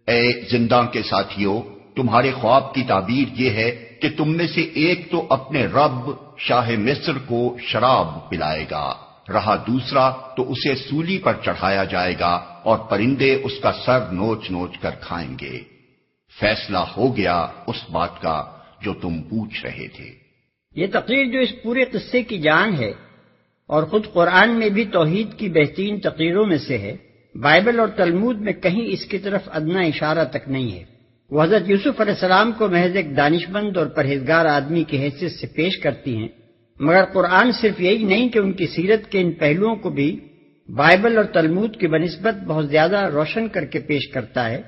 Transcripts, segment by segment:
اے زنداں کے ساتھیو، تمہارے خواب کی تعبیر یہ ہے کہ تم میں سے ایک تو اپنے رب شاہ مصر کو شراب پلائے گا، رہا دوسرا تو اسے سولی پر چڑھایا جائے گا اور پرندے اس کا سر نوچ نوچ کر کھائیں گے۔ فیصلہ ہو گیا اس بات کا جو تم پوچھ رہے تھے۔ یہ تقریر جو اس پورے قصے کی جان ہے اور خود قرآن میں بھی توحید کی بہترین تقریروں میں سے ہے، بائبل اور تلمود میں کہیں اس کی طرف ادنا اشارہ تک نہیں ہے۔ وہ حضرت یوسف علیہ السلام کو محض ایک دانشمند اور پرہیزگار آدمی کی حیثیت سے پیش کرتی ہیں، مگر قرآن صرف یہی نہیں کہ ان کی سیرت کے ان پہلوؤں کو بھی بائبل اور تلمود کی بنسبت بہت زیادہ روشن کر کے پیش کرتا ہے،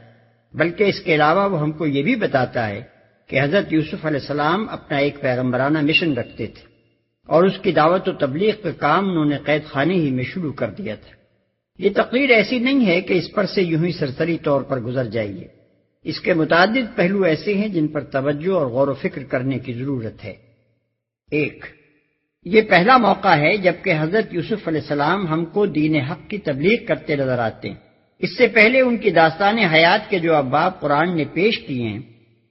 بلکہ اس کے علاوہ وہ ہم کو یہ بھی بتاتا ہے کہ حضرت یوسف علیہ السلام اپنا ایک پیغمبرانہ مشن رکھتے تھے اور اس کی دعوت و تبلیغ کا کام انہوں نے قید خانے ہی میں شروع کر دیا تھا۔ یہ تقریر ایسی نہیں ہے کہ اس پر سے یوں ہی سرسری طور پر گزر جائیے، اس کے متعدد پہلو ایسے ہیں جن پر توجہ اور غور و فکر کرنے کی ضرورت ہے۔ ایک، یہ پہلا موقع ہے جبکہ حضرت یوسف علیہ السلام ہم کو دین حق کی تبلیغ کرتے نظر آتے ہیں۔ اس سے پہلے ان کی داستان حیات کے جو ابواب قرآن نے پیش کیے ہیں،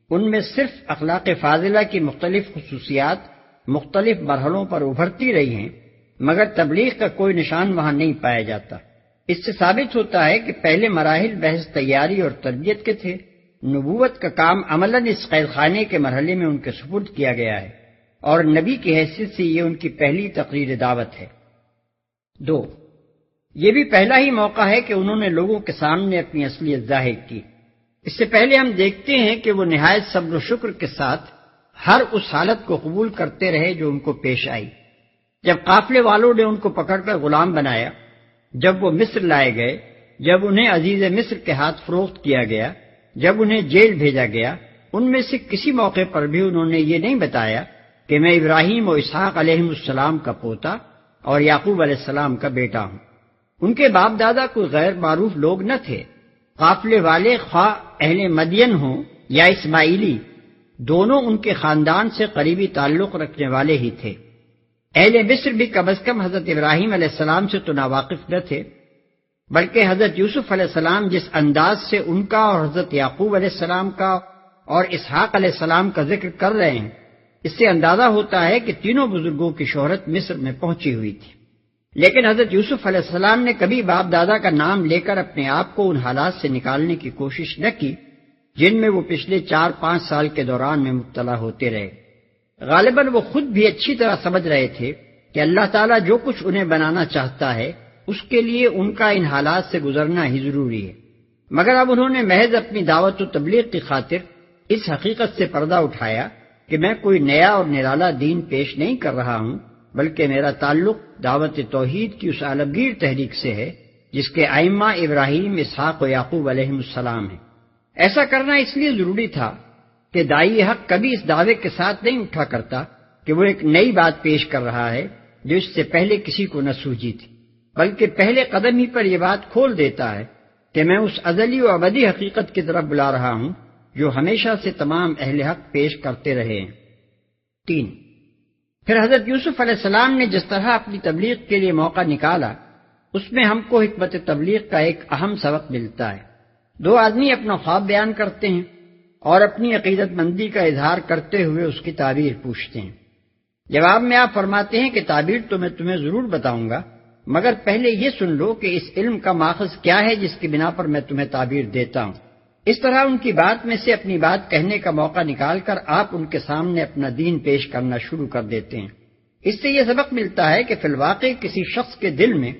ان میں صرف اخلاق فاضلہ کی مختلف خصوصیات مختلف مرحلوں پر ابھرتی رہی ہیں، مگر تبلیغ کا کوئی نشان وہاں نہیں پایا جاتا۔ اس سے ثابت ہوتا ہے کہ پہلے مراحل بحث تیاری اور تربیت کے تھے، نبوت کا کام عملاً اس قید خانے کے مرحلے میں ان کے سپرد کیا گیا ہے، اور نبی کی حیثیت سے یہ ان کی پہلی تقریر دعوت ہے۔ دو، یہ بھی پہلا ہی موقع ہے کہ انہوں نے لوگوں کے سامنے اپنی اصلیت ظاہر کی۔ اس سے پہلے ہم دیکھتے ہیں کہ وہ نہایت صبر و شکر کے ساتھ ہر اس حالت کو قبول کرتے رہے جو ان کو پیش آئی۔ جب قافلے والوں نے ان کو پکڑ کر غلام بنایا، جب وہ مصر لائے گئے، جب انہیں عزیز مصر کے ہاتھ فروخت کیا گیا، جب انہیں جیل بھیجا گیا، ان میں سے کسی موقع پر بھی انہوں نے یہ نہیں بتایا کہ میں ابراہیم و اسحاق علیہ السلام کا پوتا اور یعقوب علیہ السلام کا بیٹا ہوں۔ ان کے باپ دادا کوئی غیر معروف لوگ نہ تھے۔ قافلے والے خواہ اہل مدین ہوں یا اسماعیلی، دونوں ان کے خاندان سے قریبی تعلق رکھنے والے ہی تھے۔ اہل مصر بھی کم از کم حضرت ابراہیم علیہ السلام سے تو ناواقف نہ تھے، بلکہ حضرت یوسف علیہ السلام جس انداز سے ان کا اور حضرت یعقوب علیہ السلام کا اور اسحاق علیہ السلام کا ذکر کر رہے ہیں، اس سے اندازہ ہوتا ہے کہ تینوں بزرگوں کی شہرت مصر میں پہنچی ہوئی تھی۔ لیکن حضرت یوسف علیہ السلام نے کبھی باپ دادا کا نام لے کر اپنے آپ کو ان حالات سے نکالنے کی کوشش نہ کی جن میں وہ پچھلے 4-5 سال کے دوران میں مبتلا ہوتے رہے۔ غالباً وہ خود بھی اچھی طرح سمجھ رہے تھے کہ اللہ تعالیٰ جو کچھ انہیں بنانا چاہتا ہے اس کے لیے ان کا ان حالات سے گزرنا ہی ضروری ہے، مگر اب انہوں نے محض اپنی دعوت و تبلیغ کی خاطر اس حقیقت سے پردہ اٹھایا کہ میں کوئی نیا اور نرالا دین پیش نہیں کر رہا ہوں، بلکہ میرا تعلق دعوت توحید کی اس عالمگیر تحریک سے ہے جس کے ائمہ ابراہیم، اسحاق و یعقوب علیہ السلام ہیں۔ ایسا کرنا اس لیے ضروری تھا کہ داعی حق کبھی اس دعوے کے ساتھ نہیں اٹھا کرتا کہ وہ ایک نئی بات پیش کر رہا ہے جو اس سے پہلے کسی کو نہ سوجی تھی، بلکہ پہلے قدم ہی پر یہ بات کھول دیتا ہے کہ میں اس ازلی و ابدی حقیقت کی طرف بلا رہا ہوں جو ہمیشہ سے تمام اہل حق پیش کرتے رہے ہیں۔ 3، پھر حضرت یوسف علیہ السلام نے جس طرح اپنی تبلیغ کے لیے موقع نکالا، اس میں ہم کو حکمت تبلیغ کا ایک اہم سبق ملتا ہے۔ 2 آدمی اپنا خواب بیان کرتے ہیں اور اپنی عقیدت مندی کا اظہار کرتے ہوئے اس کی تعبیر پوچھتے ہیں۔ جواب میں آپ فرماتے ہیں کہ تعبیر تو میں تمہیں ضرور بتاؤں گا، مگر پہلے یہ سن لو کہ اس علم کا ماخذ کیا ہے جس کی بنا پر میں تمہیں تعبیر دیتا ہوں۔ اس طرح ان کی بات میں سے اپنی بات کہنے کا موقع نکال کر آپ ان کے سامنے اپنا دین پیش کرنا شروع کر دیتے ہیں۔ اس سے یہ سبق ملتا ہے کہ فی الواقع کسی شخص کے دل میں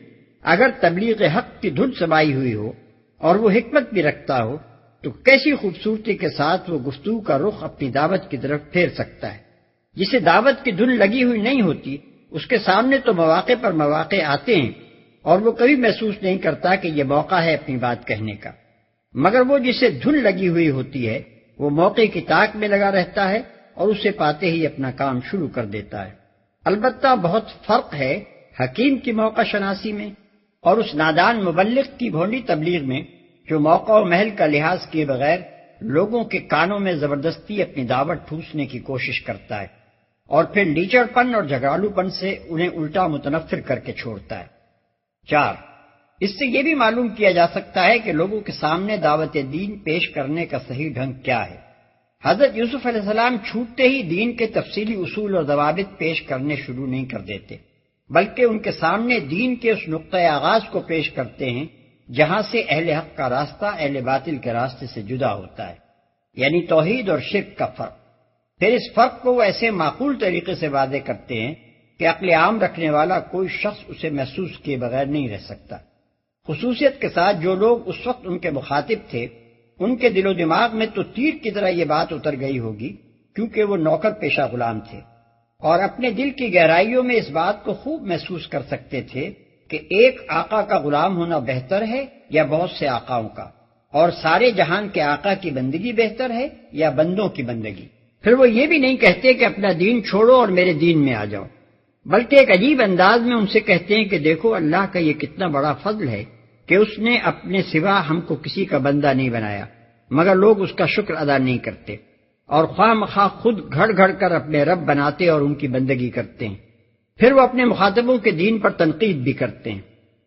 اگر تبلیغ حق کی دھن سمائی ہوئی ہو اور وہ حکمت بھی رکھتا ہو تو کیسی خوبصورتی کے ساتھ وہ گفتگو کا رخ اپنی دعوت کی طرف پھیر سکتا ہے۔ جسے دعوت کی دھن لگی ہوئی نہیں ہوتی اس کے سامنے تو مواقع پر مواقع آتے ہیں اور وہ کبھی محسوس نہیں کرتا کہ یہ موقع ہے اپنی بات کہنے کا، مگر وہ جسے دھن لگی ہوئی ہوتی ہے وہ موقع کی تاک میں لگا رہتا ہے اور اسے پاتے ہی اپنا کام شروع کر دیتا ہے۔ البتہ بہت فرق ہے حکیم کی موقع شناسی میں اور اس نادان مبلغ کی بھونڈی تبلیغ میں جو موقع و محل کا لحاظ کیے بغیر لوگوں کے کانوں میں زبردستی اپنی دعوت ٹھوسنے کی کوشش کرتا ہے اور پھر لیچڑ پن اور جھگڑالو پن سے انہیں الٹا متنفر کر کے چھوڑتا ہے۔ 4، اس سے یہ بھی معلوم کیا جا سکتا ہے کہ لوگوں کے سامنے دعوت دین پیش کرنے کا صحیح ڈھنگ کیا ہے۔ حضرت یوسف علیہ السلام چھوٹتے ہی دین کے تفصیلی اصول اور ضوابط پیش کرنے شروع نہیں کر دیتے، بلکہ ان کے سامنے دین کے اس نقطۂ آغاز کو پیش کرتے ہیں جہاں سے اہل حق کا راستہ اہل باطل کے راستے سے جدا ہوتا ہے، یعنی توحید اور شرک کا فرق۔ پھر اس فرق کو وہ ایسے معقول طریقے سے واضح کرتے ہیں کہ عقل عام رکھنے والا کوئی شخص اسے محسوس کیے بغیر نہیں رہ سکتا۔ خصوصیت کے ساتھ جو لوگ اس وقت ان کے مخاطب تھے، ان کے دل و دماغ میں تو تیر کی طرح یہ بات اتر گئی ہوگی، کیونکہ وہ نوکر پیشہ غلام تھے اور اپنے دل کی گہرائیوں میں اس بات کو خوب محسوس کر سکتے تھے کہ ایک آقا کا غلام ہونا بہتر ہے یا بہت سے آقاؤں کا، اور سارے جہان کے آقا کی بندگی بہتر ہے یا بندوں کی بندگی۔ پھر وہ یہ بھی نہیں کہتے کہ اپنا دین چھوڑو اور میرے دین میں آ جاؤ، بلکہ ایک عجیب انداز میں ان سے کہتے ہیں کہ دیکھو اللہ کا یہ کتنا بڑا فضل ہے کہ اس نے اپنے سوا ہم کو کسی کا بندہ نہیں بنایا، مگر لوگ اس کا شکر ادا نہیں کرتے اور خواہ مخواہ خود گھڑ گھڑ کر اپنے رب بناتے اور ان کی بندگی کرتے ہیں۔ پھر وہ اپنے مخاطبوں کے دین پر تنقید بھی کرتے ہیں،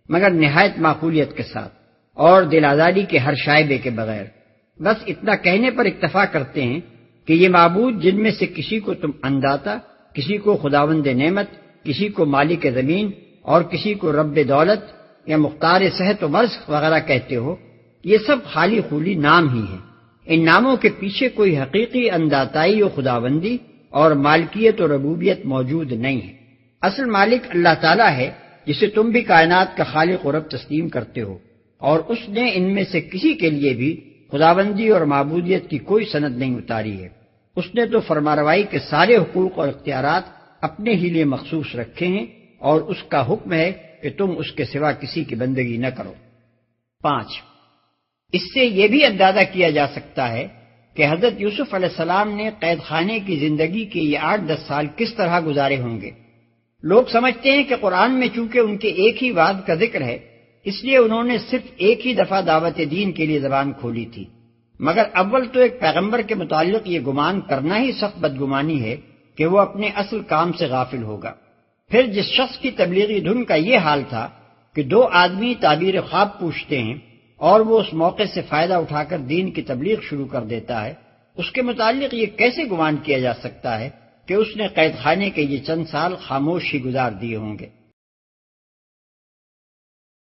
مگر نہایت معقولیت کے ساتھ اور دل آزاری کے ہر شائبے کے بغیر۔ بس اتنا کہنے پر اکتفا کرتے ہیں کہ یہ معبود جن میں سے کسی کو تم انداتا، کسی کو خداوند نعمت، کسی کو مالک زمین اور کسی کو رب دولت یا مختار صحت و مرض وغیرہ کہتے ہو، یہ سب خالی خولی نام ہی ہیں۔ ان ناموں کے پیچھے کوئی حقیقی انداتائی و خداوندی اور مالکیت و ربوبیت موجود نہیں ہے۔ اصل مالک اللہ تعالیٰ ہے، جسے تم بھی کائنات کا خالق و رب تسلیم کرتے ہو، اور اس نے ان میں سے کسی کے لیے بھی خداوندی اور معبودیت کی کوئی سند نہیں اتاری ہے۔ اس نے تو فرمانروائی کے سارے حقوق اور اختیارات اپنے ہی لیے مخصوص رکھے ہیں، اور اس کا حکم ہے کہ تم اس کے سوا کسی کی بندگی نہ کرو۔ 5، اس سے یہ بھی اندازہ کیا جا سکتا ہے کہ حضرت یوسف علیہ السلام نے قید خانے کی زندگی کے یہ 8-10 سال کس طرح گزارے ہوں گے۔ لوگ سمجھتے ہیں کہ قرآن میں چونکہ ان کے ایک ہی وعد کا ذکر ہے، اس لیے انہوں نے صرف ایک ہی دفعہ دعوت دین کے لیے زبان کھولی تھی، مگر اول تو ایک پیغمبر کے متعلق یہ گمان کرنا ہی سخت بدگمانی ہے کہ وہ اپنے اصل کام سے غافل ہوگا۔ پھر جس شخص کی تبلیغی دھن کا یہ حال تھا کہ 2 آدمی تعبیر خواب پوچھتے ہیں اور وہ اس موقع سے فائدہ اٹھا کر دین کی تبلیغ شروع کر دیتا ہے، اس کے متعلق یہ کیسے گمان کیا جا سکتا ہے کہ اس نے قید خانے کے یہ چند سال خاموش ہی گزار دیے ہوں گے۔